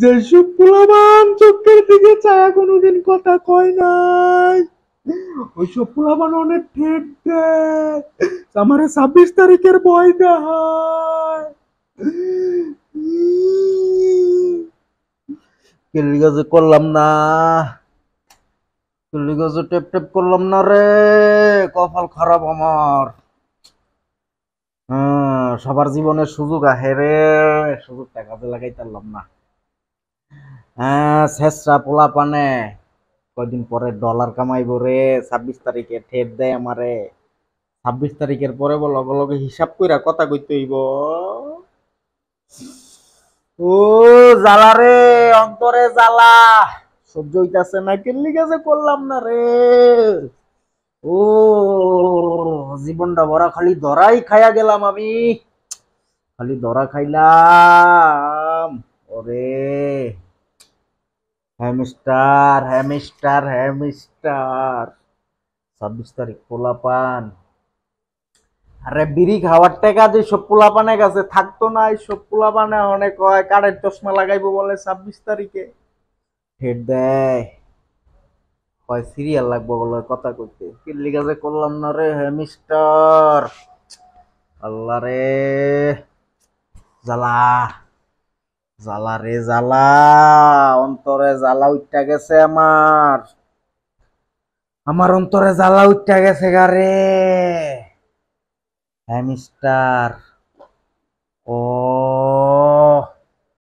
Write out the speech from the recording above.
যেসব পোলাবান চোখের দিকে চায়া কোনোদিন কথা কয় নাই, ওইসব পোলাবান অনেক ঠেট দেয়, আমারে 26 তারিখের ভয় দেখায়। কেলিগা করলাম না, কেলিগা টেপ টেপ করলাম না রে, কপাল খারাপ আমার। সবার জীবনের সুযোগ আহে রে, সুযোগটা কাজে লাগাইতে পারলাম না। শেষরা পোলা পানে কয়দিন পরে ডলার কামাইব রে, 26 তারিখে ঠেট দেয় আমারে। 26 তারিখের পরে লগে লগে হিসাব কইরা কথা কইতে হইব। ও জ্বালা রে, অন্তরে জ্বালা, সহ্য হইতাছে না, কেল্লি কাছে করলাম না রে। ও জীবনটা ভরা খালি ধরাই খাইয়া গেলাম আমি, খালি ধরা খাইলাম। ওরে হ্যামস্টার হ্যামস্টার হ্যামস্টার, 26 তারিখ পোলাপান। আরে বিড়ি খাওয়ার টাকা যে সব পোলাপানের কাছে থাকতো না, এই সব পোলাপানে অনেক হয় কারের চশমা লাগাইবো বলে 26 তারিখে হেড দেয়, হয় সিরিয়াল লাগবো বলে কথা কইতে। কিল্লি কাছে করলাম না রে হ্যামিস্টার, আল্লাহ রে জ্বালা, জ্বালা রে জ্বালা, অন্তরে জ্বালা উঠটা গেছে আমার, আমার অন্তরে জ্বালা উঠটা গেছে গারে হ্যামিস্টার। ও